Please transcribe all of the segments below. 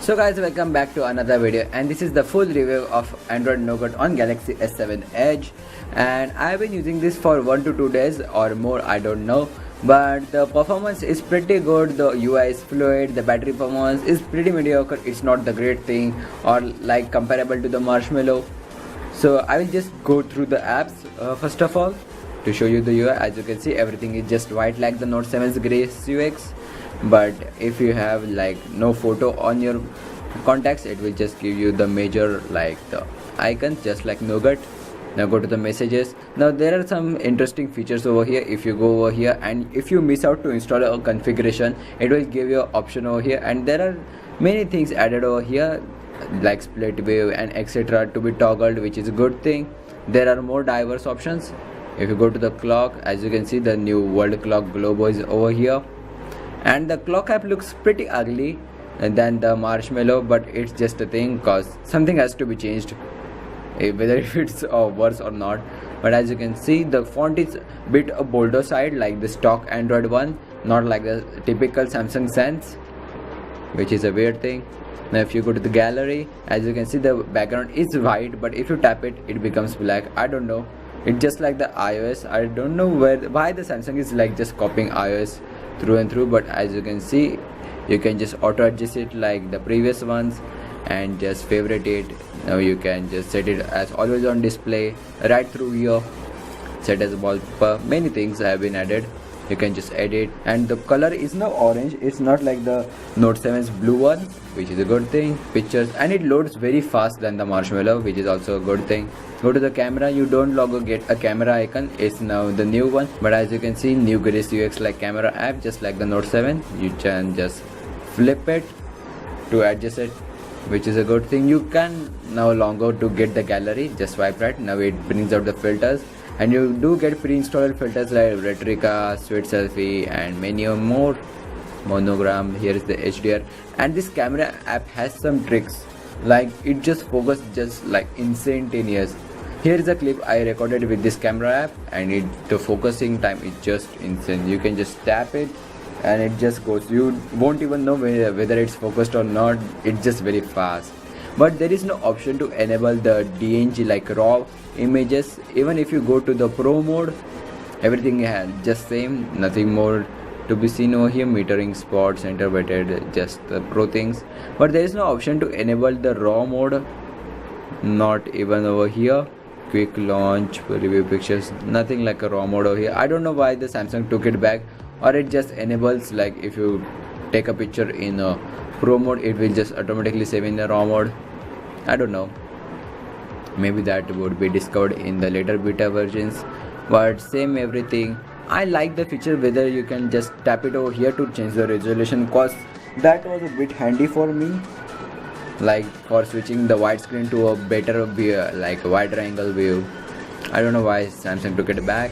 So guys, welcome back to another video, and this is the full review of Android Nougat on Galaxy S7 Edge. And I've been using this for 1 to 2 days or more, I don't know, but the performance is pretty good. The UI is fluid, the battery performance is pretty mediocre. It's not the great thing or like comparable to the Marshmallow. So I will just go through the apps first of all to show you the UI. As you can see, everything is just white like the Note 7's gray UX. But if you have like no photo on your contacts, it will just give you the major like the icons just like Nougat. Now go to the messages. Now there are some interesting features over here. If you go over here and if you miss out to install a configuration, it will give you an option over here, and there are many things added over here like split view and etc to be toggled, which is a good thing. There are more diverse options. If you go to the clock, as you can see, the new world clock globo is over here, and the clock app looks pretty ugly than the Marshmallow, but it's just a thing cause something has to be changed, whether if it's worse or not. But as you can see, the font is bit a bolder side like the stock Android one, not like the typical Samsung Sans, which is a weird thing. Now if you go to the gallery, as you can see, the background is white, but if you tap it, it becomes black. I don't know, it's just like the iOS. I don't know why the Samsung is like just copying iOS through and through. But as you can see, you can just auto adjust it like the previous ones and just favorite it. Now you can just set it as always on display right through here, set as wallpaper. Many things have been added. You can just edit, and the color is now orange. It's not like the Note 7's blue one, which is a good thing. Pictures, and it loads very fast than the Marshmallow, which is also a good thing. Go to the camera. You don't longer get a camera icon. It's now the new one, but as you can see, new Grace UX like camera app, just like the Note 7. You can just flip it to adjust it, which is a good thing. You can no longer to get the gallery, just swipe right. Now it brings out the filters, and you do get pre-installed filters like Retrica, Sweet Selfie, and many more. Monogram. Here is the HDR, and this camera app has some tricks, like it just focus just like instantaneous. Here is a clip I recorded with this camera app, and the focusing time is just insane. You can just tap it and it just goes. You won't even know whether it's focused or not. It's just very fast. But there is no option to enable the DNG like raw images. Even if you go to the pro mode, everything has just same, nothing more to be seen over here. Metering, spots, interpreted, just the pro things. But there is no option to enable the raw mode, not even over here. Quick launch, review pictures, nothing like a raw mode over here. I don't know why the Samsung took it back, or it just enables like if you take a picture in a pro mode, it will just automatically save in the raw mode. I don't know, maybe that would be discovered in the later beta versions, but same everything. I like the feature whether you can just tap it over here to change the resolution, cause that was a bit handy for me, like for switching the widescreen to a better view, like a wider angle view. I don't know why Samsung took it back.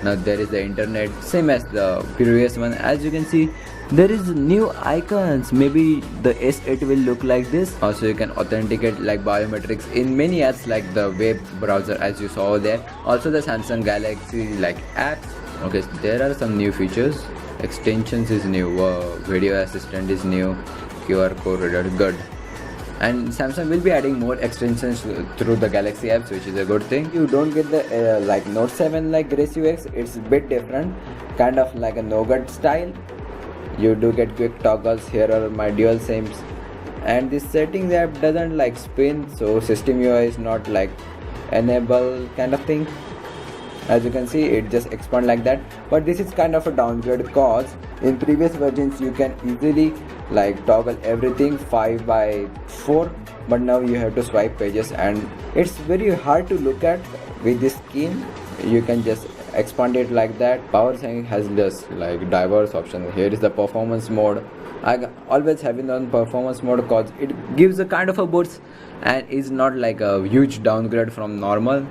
Now there is the internet, same as the previous one. As you can see, there is new icons. Maybe the S8 will look like this. Also you can authenticate like biometrics in many apps like the web browser, as you saw there. Also the Samsung Galaxy like apps. Okay, so there are some new features. Extensions is new, video assistant is new, QR code reader, good. And Samsung will be adding more extensions through the Galaxy apps, which is a good thing. You don't get the like Note 7 like Grace UX. It's a bit different, kind of like a Nougat style. You do get quick toggles. Here are my dual sims, and this settings app doesn't like spin, so system UI is not like enable kind of thing. As you can see, it just expand like that, but this is kind of a downgrade cause in previous versions you can easily like toggle everything 5x4, but now you have to swipe pages, and it's very hard to look at with this scheme. You can just expand it like that. Power saving has just like diverse options. Here is the performance mode. I always have it on performance mode cause it gives a kind of a boost and is not like a huge downgrade from normal.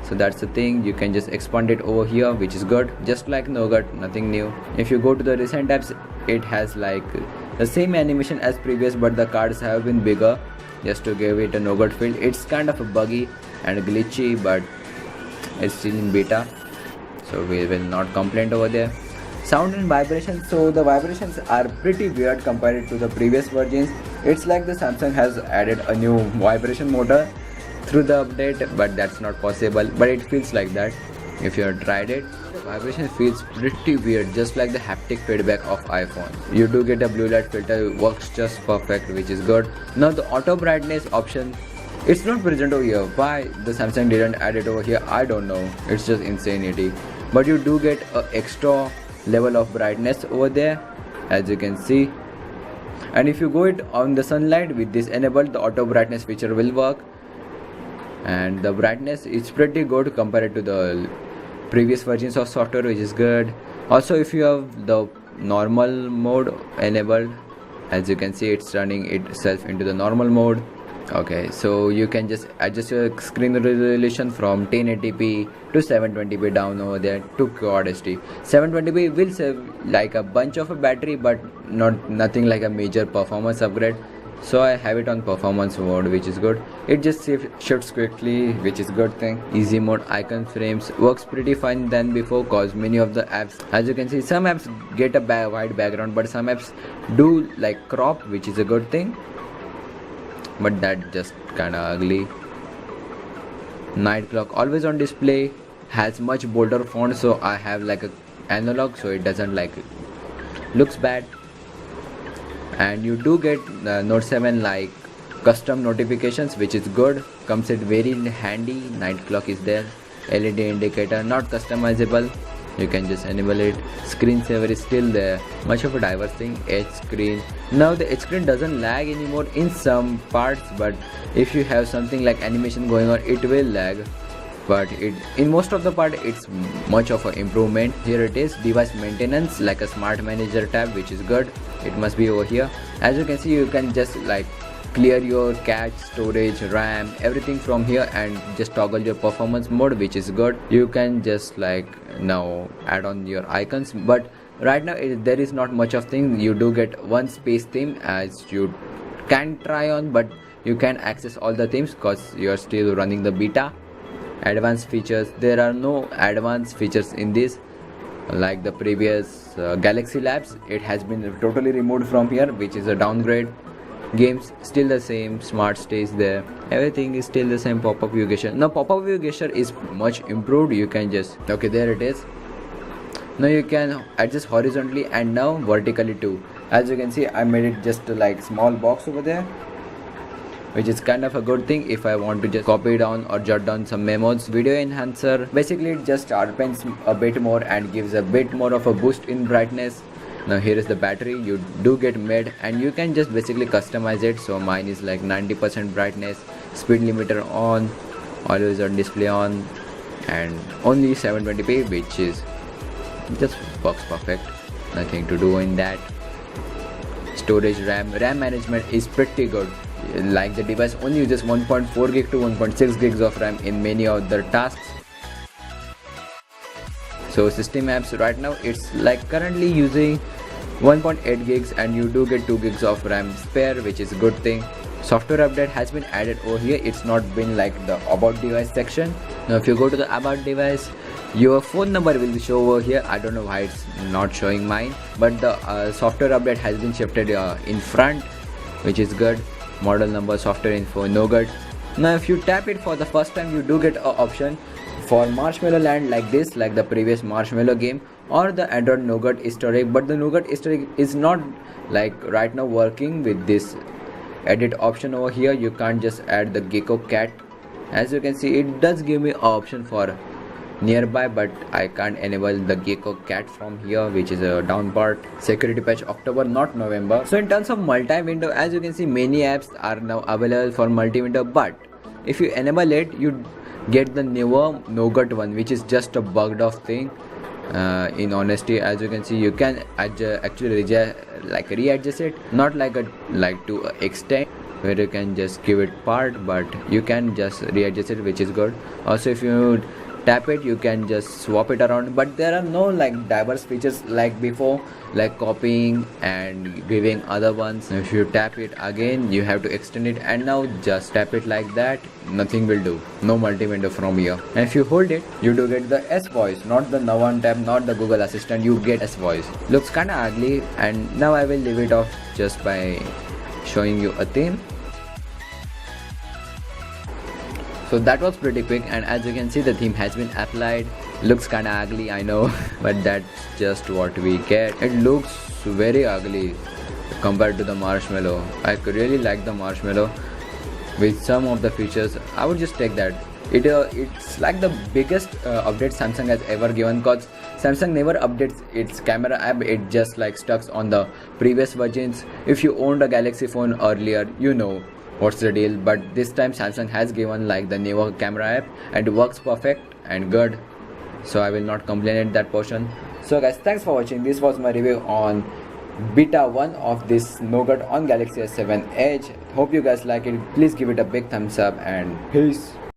So that's the thing. You can just expand it over here, which is good, just like Nougat, nothing new. If you go to the recent apps, it has like the same animation as previous, but the cards have been bigger just to give it a Nougat feel. It's kind of a buggy and glitchy, but it's still in beta, so we will not complain over there. Sound and vibration. So the vibrations are pretty weird compared to the previous versions. It's like the Samsung has added a new vibration motor through the update, but that's not possible, but it feels like that if you have tried it. The vibration feels pretty weird, just like the haptic feedback of iPhone. You do get a blue light filter, works just perfect, which is good. Now the auto brightness option, it's not present over here. Why the Samsung didn't add it over here, I don't know. It's just insanity. But you do get a extra level of brightness over there, as you can see. And if you go it on the sunlight with this enabled, the auto brightness feature will work. And the brightness is pretty good compared to the previous versions of software, which is good. Also, if you have the normal mode enabled, as you can see, it's running itself into the normal mode. Okay, so you can just adjust your screen resolution from 1080p to 720p down over there to quad HD. 720p will save like a bunch of a battery, but nothing like a major performance upgrade. So I have it on performance mode, which is good. It just shifts quickly, which is good thing. Easy mode icon frames works pretty fine than before, cause many of the apps, as you can see, some apps get a white background, but some apps do like crop, which is a good thing. But that just kinda ugly. Night clock always on display, has much bolder font, so I have like a analog, so it doesn't like looks bad. And you do get Note 7 like custom notifications, which is good, comes it very handy. Night clock is there, LED indicator, not customizable, you can just enable it. Screensaver is still there, much of a diverse thing. Edge screen, now the edge screen doesn't lag anymore in some parts, but if you have something like animation going on, it will lag, but in most of the part it's much of an improvement. Here it is, device maintenance, like a smart manager tab, which is good. It must be over here. As you can see, you can just like clear your cache, storage, RAM, everything from here, and just toggle your performance mode, which is good. You can just like now add on your icons, but right now there is not much of thing. You do get one space theme, as you can try on, but you can access all the themes because you are still running the beta. Advanced features, there are no advanced features in this like the previous Galaxy Labs. It has been totally removed from here, which is a downgrade. Games still the same, smart stays there, everything is still the same. Pop-up view gesture, now pop-up view gesture is much improved. You can just, okay, there it is. Now you can adjust horizontally and now vertically too. As you can see, I made it just like small box over there, which is kind of a good thing if I want to just copy down or jot down some memos. Video enhancer, basically it just sharpens a bit more and gives a bit more of a boost in brightness. Now here is the battery, you do get mid, and you can just basically customize it. So mine is like 90% brightness, speed limiter on, always on display on, and only 720p, which is just works perfect, nothing to do in that. Storage, RAM management is pretty good. Like the device only uses 1.4 gig to 1.6 gigs of RAM in many other tasks. So system apps, right now it's like currently using 1.8 gigs, and you do get 2 gigs of RAM spare, which is a good thing. Software update has been added over here. It's not been like the about device section. Now if you go to the about device, your phone number will show over here. I don't know why it's not showing mine, but the software update has been shifted in front, which is good. Model number, software info, Nougat. Now if you tap it for the first time, you do get an option for Marshmallow Land like this, like the previous Marshmallow game, or the Android Nougat Easter egg. But the Nougat Easter egg is not like right now working with this edit option over here. You can't just add the gecko cat. As you can see, it does give me an option for nearby, but I can't enable the gecko cat from here, which is a down part. Security patch October, not November. So in terms of multi-window, as you can see, many apps are now available for multi-window, but if you enable it, you get the newer Nougat one, which is just a bugged off thing. In honesty, as you can see, you can actually readjust it, not like to extent where you can just give it part, but you can just readjust it, which is good. Also, if you tap it, you can just swap it around, but there are no like diverse features like before, like copying and giving other ones. If you tap it again, you have to extend it, and now just tap it like that, nothing will do, no multi-window from here. And if you hold it, you do get the S voice, not the now on tab, not the Google Assistant, you get S voice. Looks kinda ugly, and now I will leave it off just by showing you a theme. So that was pretty quick, and as you can see, the theme has been applied. Looks kinda ugly, I know, but that's just what we get. It looks very ugly compared to the marshmallow. I could really like the marshmallow with some of the features. I would just take that. It's like the biggest update Samsung has ever given, cause Samsung never updates its camera app. It just like stuck on the previous versions. If you owned a Galaxy phone earlier, you know what's the deal, but this time Samsung has given like the newer camera app, and it works perfect and good, so I will not complain at that portion. So guys, thanks for watching. This was my review on beta 1 of this Nougat on Galaxy S7 Edge. Hope you guys like it. Please give it a big thumbs up, and peace.